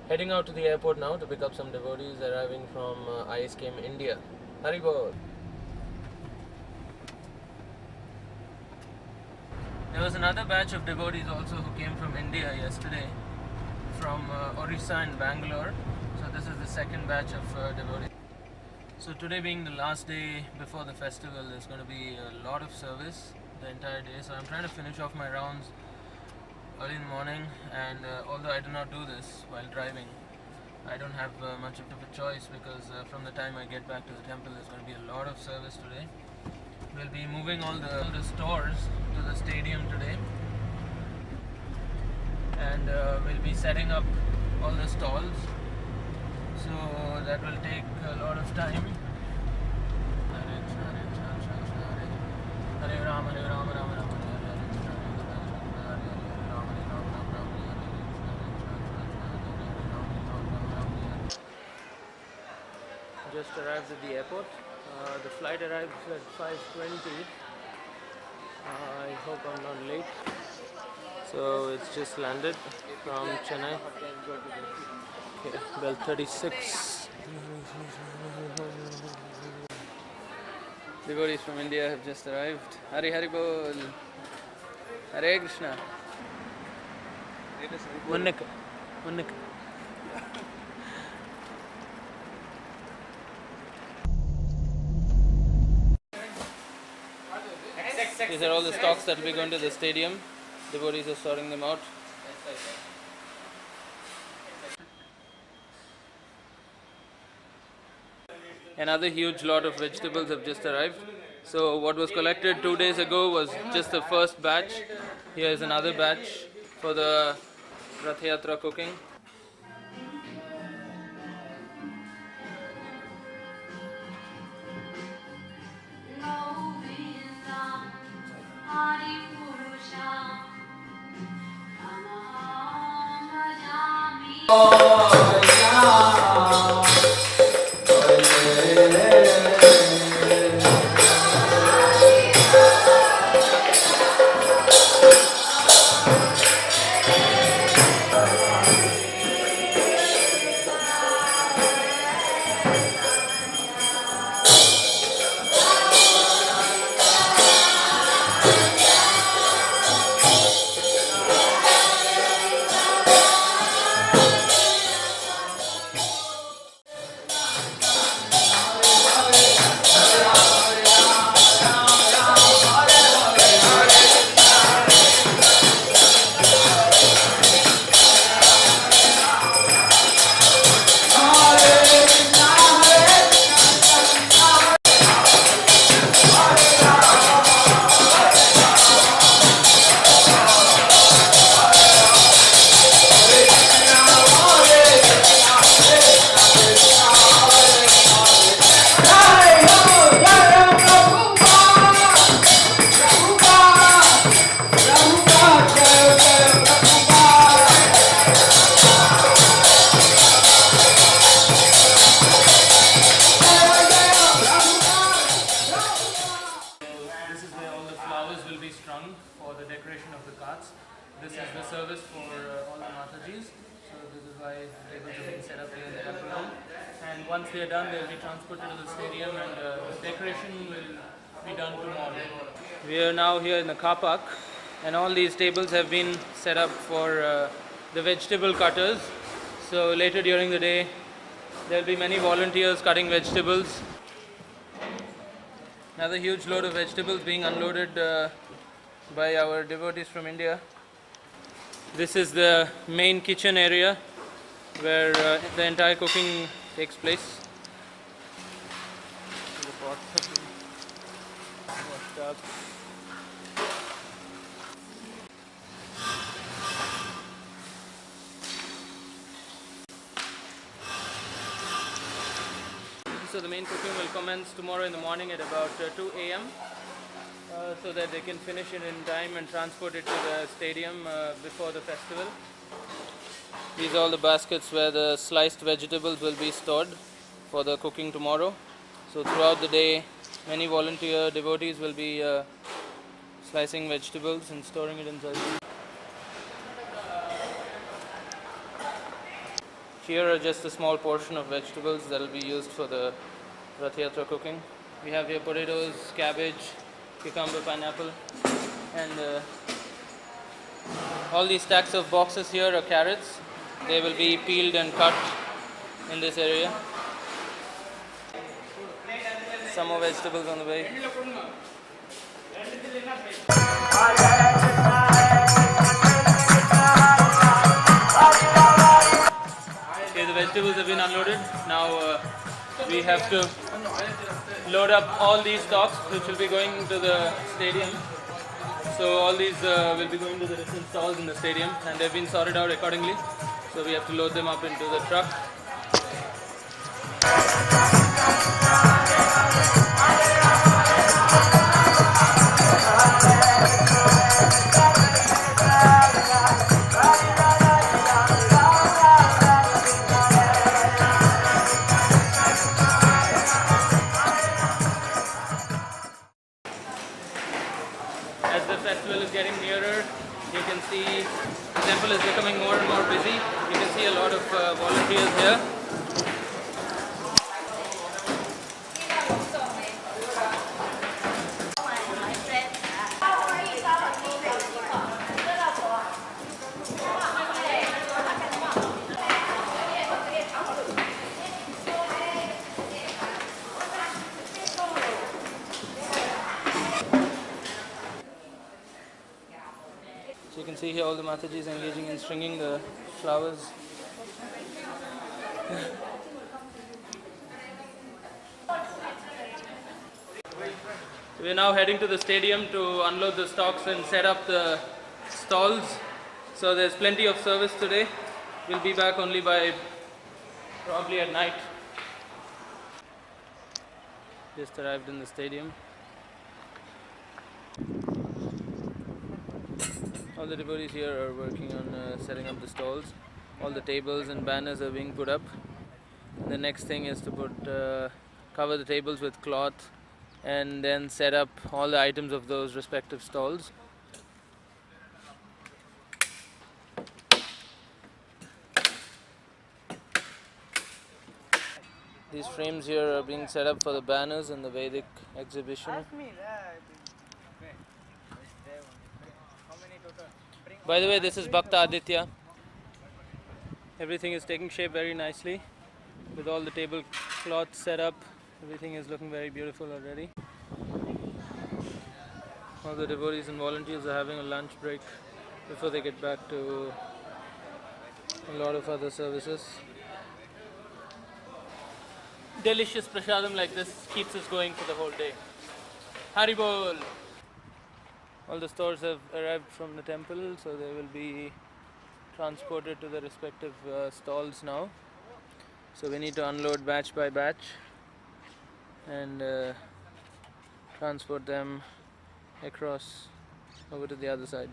Heading out to the airport now to pick up some devotees arriving from ISKM India. Hare Bol. There was another batch of devotees also who came from India yesterday, from Orissa and Bangalore. So this is the second batch of devotees. So today being the last day before the festival, there's going to be a lot of service the entire day. So I'm trying to finish off my rounds early in the morning, and although I do not do this while driving, I don't have much of a choice, because from the time I get back to the temple, there's going to be a lot of service today. We'll be moving all the stores to the stadium today, and we'll be setting up all the stalls, so that will take a lot of time. Hare Rama, Hare Rama, Rama Rama. Just arrived at the airport. The flight arrives at 5:20. I hope I'm not late. So it's just landed from Chennai. Okay, bell 36. Devotees from India have just arrived. Hare Hare Bol. Hare Krishna. Munnik. These are all the stocks that will be going to the stadium. Devotees are sorting them out. Another huge lot of vegetables have just arrived. So what was collected 2 days ago was just the first batch. Here is another batch for the Ratha Yatra cooking. For the decoration of the carts. This is the service for all the Matajis. So this is why tables are being set up here in the temple room. And once they are done, they will be transported to the stadium, and the decoration will be done tomorrow. We are now here in the car park, and all these tables have been set up for the vegetable cutters. So later during the day, there will be many volunteers cutting vegetables. Another huge load of vegetables being unloaded by our devotees from India. This is the main kitchen area where the entire cooking takes place. The pots have been washed up. So the main cooking will commence tomorrow in the morning at about 2 a.m. So that they can finish it in time and transport it to the stadium before the festival. These are all the baskets where the sliced vegetables will be stored for the cooking tomorrow. So throughout the day, many volunteer devotees will be slicing vegetables and storing it inside. Here are just a small portion of vegetables that will be used for the Ratha Yatra cooking. We have here potatoes, cabbage, cucumber, pineapple, and all these stacks of boxes here are carrots. They will be peeled and cut in this area. Some more vegetables on the way. Okay, the vegetables have been unloaded. Now we have to load up all these stocks which will be going to the stadium. So all these will be going to the different stalls in the stadium, and they've been sorted out accordingly. So we have to load them up into the truck. As the festival is getting nearer, you can see the temple is becoming more and more busy. You can see a lot of volunteers here. So you can see here all the Matajis engaging in stringing the flowers. We are now heading to the stadium to unload the stocks and set up the stalls. So there's plenty of service today. We'll be back only by probably at night. Just arrived in the stadium. All the devotees here are working on setting up the stalls. All the tables and banners are being put up. The next thing is to cover the tables with cloth and then set up all the items of those respective stalls. These frames here are being set up for the banners and the Vedic exhibition. By the way, this is Bhakta Aditya. Everything is taking shape very nicely with all the tablecloths set up. Everything is looking very beautiful already. All the devotees and volunteers are having a lunch break before they get back to a lot of other services. Delicious prasadam like this keeps us going for the whole day. Haribol! All the stores have arrived from the temple, so they will be transported to the respective stalls now. So we need to unload batch by batch and transport them across over to the other side.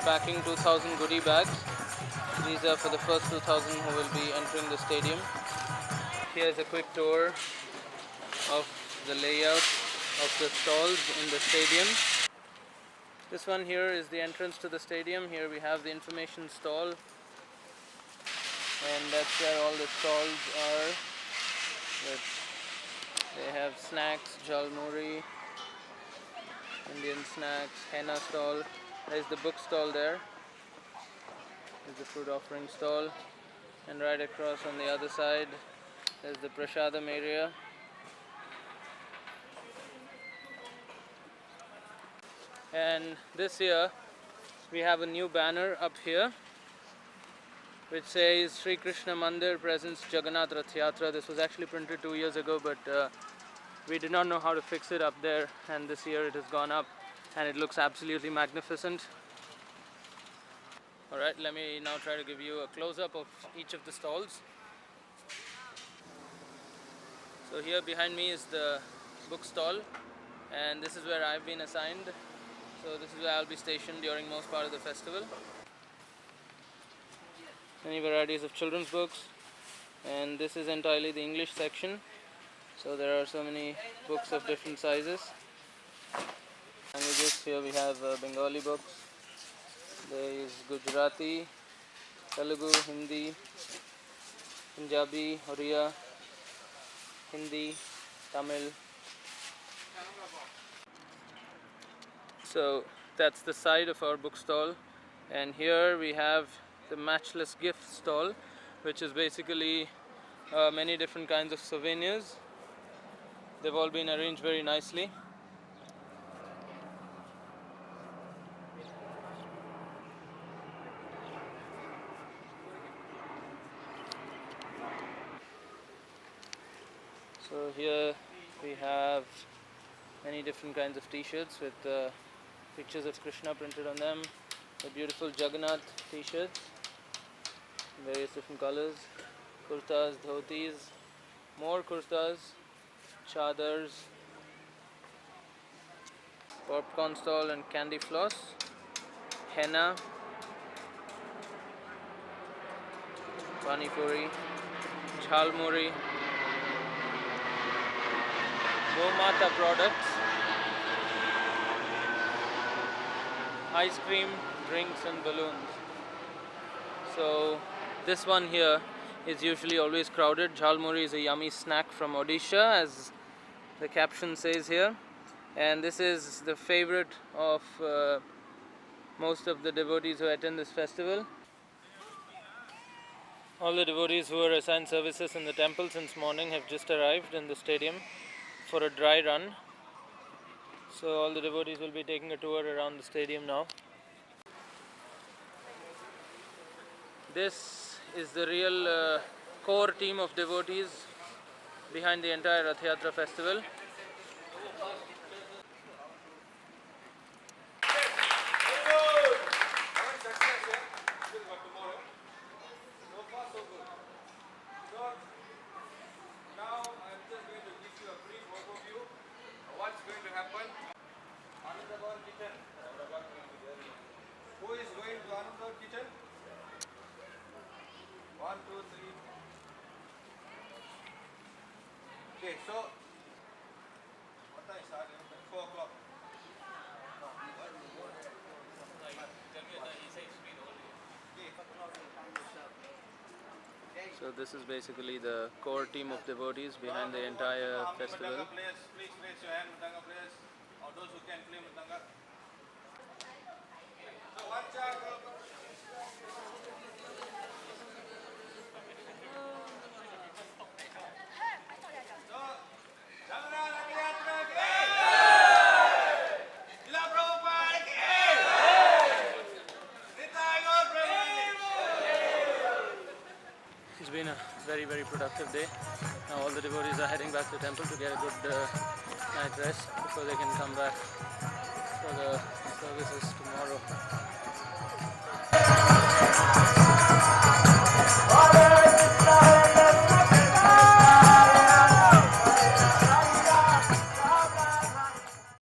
Packing 2,000 goodie bags. These are for the first 2,000 who will be entering the stadium. Here's a quick tour of the layout of the stalls in the stadium. This one here is the entrance to the stadium. Here we have the information stall, and that's where all the stalls are. They have snacks, jalmuri, Indian snacks, henna stall. There's the book stall there. There's the fruit offering stall. And right across on the other side, there's the prasadam area. And this year, we have a new banner up here, which says Hare Krishna Mandir presents Jagannatha Ratha Yatra. This was actually printed 2 years ago, but we did not know how to fix it up there, and this year it has gone up. And it looks absolutely magnificent. Alright, let me now try to give you a close-up of each of the stalls. So here behind me is the book stall, and this is where I've been assigned. So this is where I'll be stationed during most part of the festival. Many varieties of children's books, and this is entirely the English section. So there are so many books of different sizes. Languages, here we have Bengali books, there is Gujarati, Telugu, Hindi, Punjabi, Oriya, Hindi, Tamil. So that's the side of our bookstall, and here we have the matchless gift stall, which is basically many different kinds of souvenirs. They've all been arranged very nicely. So here we have many different kinds of t-shirts with pictures of Krishna printed on them, the beautiful Jagannath t-shirts, various different colors, kurtas, dhotis, more kurtas, chadars, popcorn stall and candy floss, henna, pani puri, jhalmuri, Gomata products, ice cream, drinks and balloons. So this one here is usually always crowded. Jhalmuri is a yummy snack from Odisha, as the caption says here, and this is the favorite of most of the devotees who attend this festival. All the devotees who are assigned services in the temple since morning have just arrived in the stadium for a dry run. So all the devotees will be taking a tour around the stadium now. This is the real core team of devotees behind the entire Ratha Yatra festival. Who is going to another kitchen? 1, 2, 3. Okay, so what time is it? 4 o'clock. So this is basically the core team of devotees behind the entire festival. Mridanga players, please raise your hand. Mridanga players, or those who can play Mridanga. So one child. It's been a very productive day. Now all the devotees are heading back to the temple to get a good night rest before they can come back for the services tomorrow.